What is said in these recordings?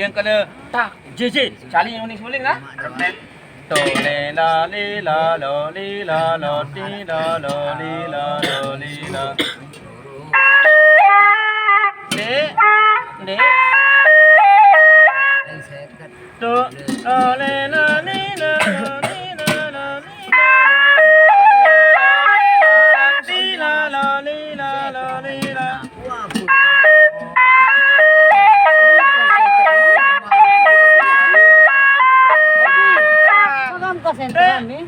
Yang kena tak JJ cari yang unik semuling lah. Do le la le la lo le la lo ti la lo le la lo le la. De do lo le la le la lo le la lo le la lo le la lo le la. Sentran nih.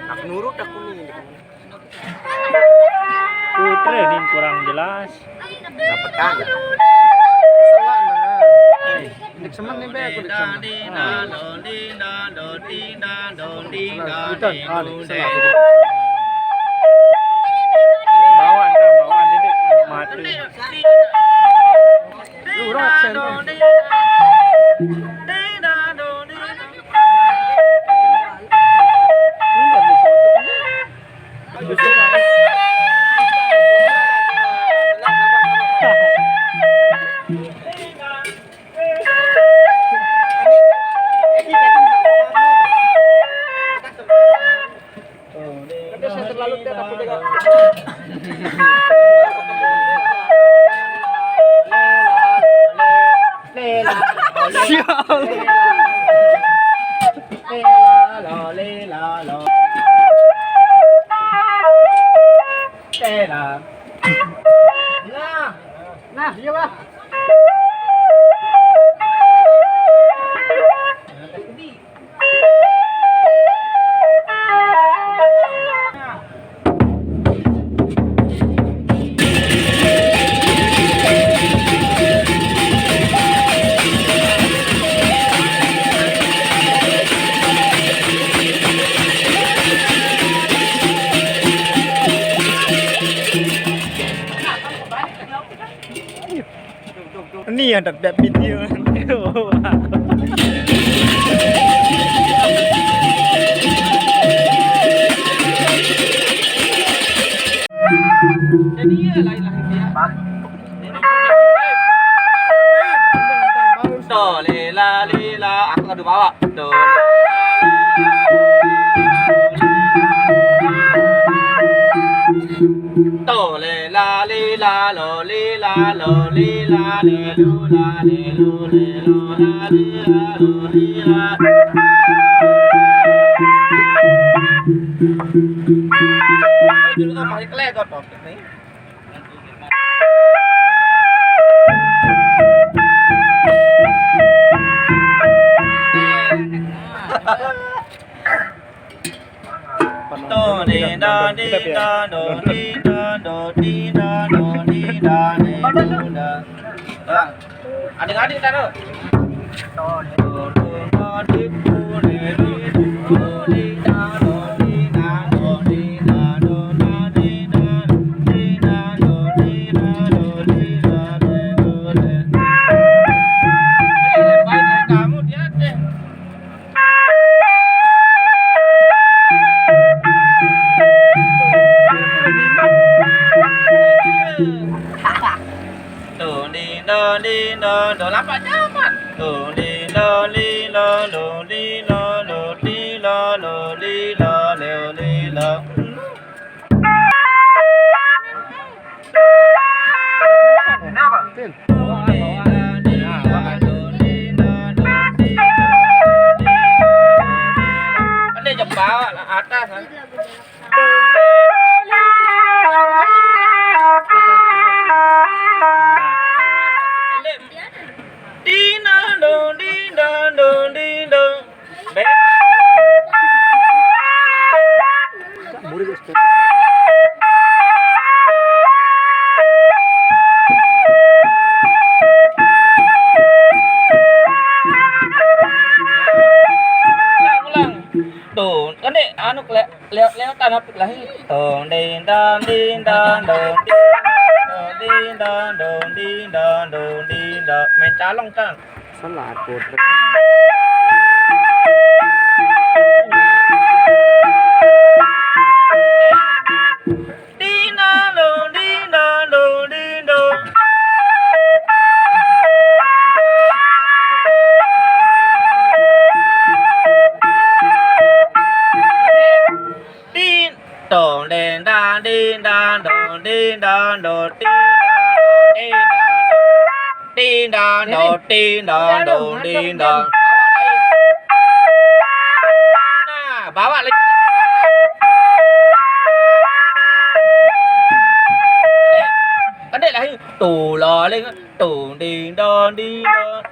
Aku nurut aku nih. Training kurang jelas. Dapat kagak? Dik semen nih be aku dik semen. Bawaan Didik mati. Lurah sen. Nah, iya Pak. Ini yang dapat video. Jadi ya lain-lain dia. Do le la aku ngadu bawa. Do le la Do le la li la lo li la lo li la le lu la le lu le lo la li la lo li la. Dulu tuh masih keletot tuh nih. Do di da di da do di da do di da do di da di do da. Adik-adik taruh. Do do do di do di do di da do di da do di da do da di da di da do di da do di da do di. Baik kamu dia deh. Do di do di do do lambat nyaman. Do di do li lo do di lo do di lo do di lo do di lo. Kenapa? Tin. Ada jebak atas. Dina do dina do dina. Murid guys. Ulang. Tuh, kan deh anu lewat tanah lahir. Tuh, din dan din dan do din dan do din dan do din dan main calong kan. Salah aku. Dina do dina do dina. Din do den da din da do din da do din da do din da do din da. Nah, bawa lagi. Cái này là tù lò lên tù đi đo đi đo.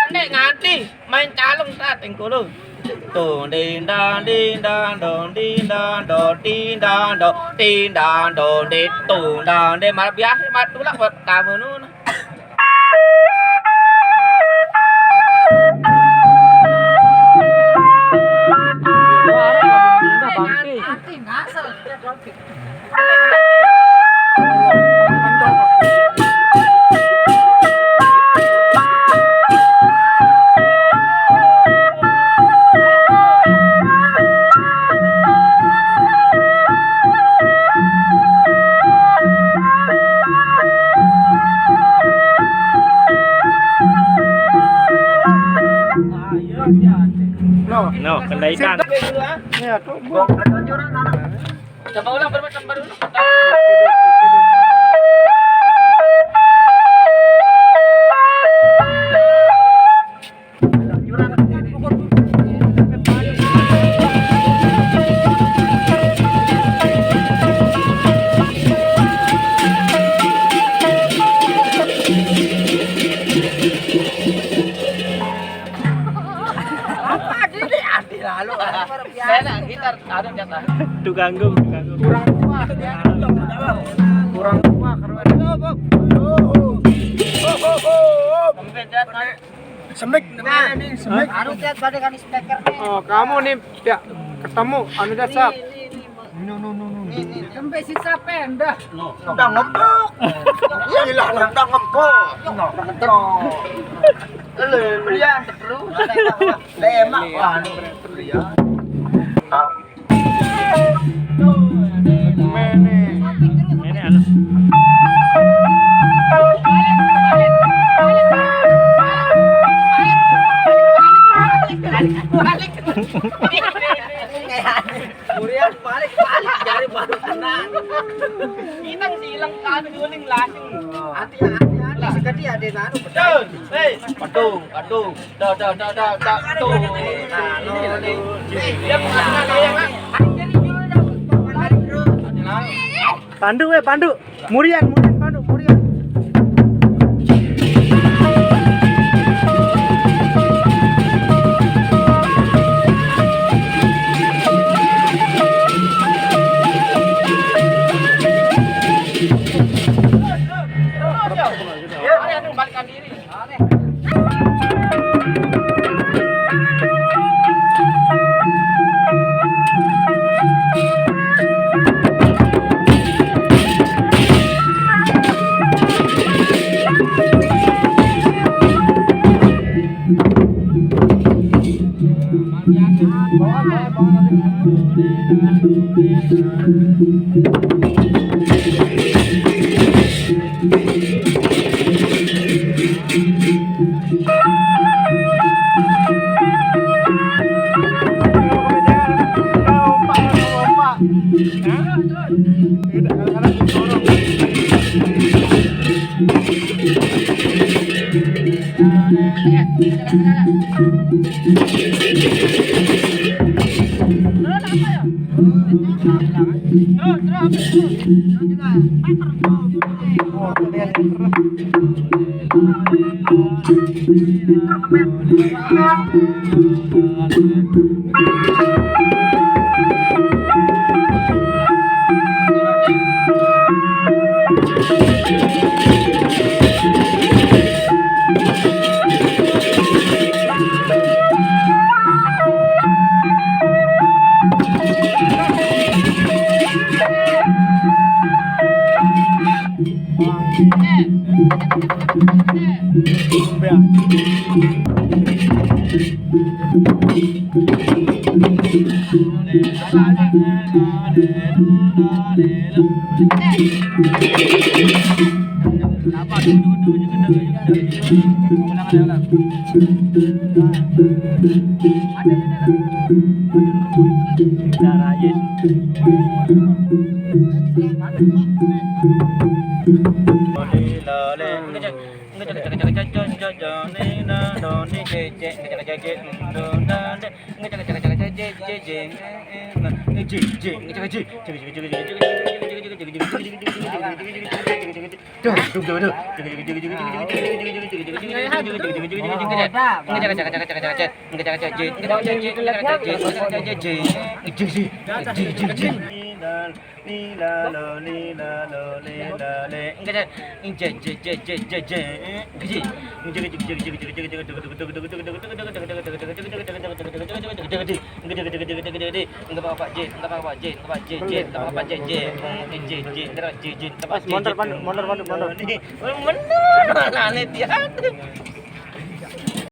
Cái này ngán đi main calong saat engkau lu. Tù đi đa đi đa đo đi đa đo đi đa đo đi đa đo đi tù đa đi mà biasa mà tu lah buat kamu nu. No, kendaikan. Ya, tuh. Coba ulang bermacam baru. Saya nak gitar ada jatah. Tuh ganggu. Kurang tua karuan. Sempit jatah. Semik. Semik. Anu cat bade kan speaker nih. Oh, kamu nih ya ketemu anu dasar. Sampai sisa pendah. Udah ngempuk. Iyalah udah ngempuk. Belian terus. Lemak anu belian. Ini anu. Kurian balik jari baru kena. Kita silang kanu guling lasing. Hati-hati sekali ada anu. Betul. Padung. Dah. Tuh. Nah, ini. Dia bukan ada yang Pandu. Murian, Pandu. Balikkan diri. Mundur.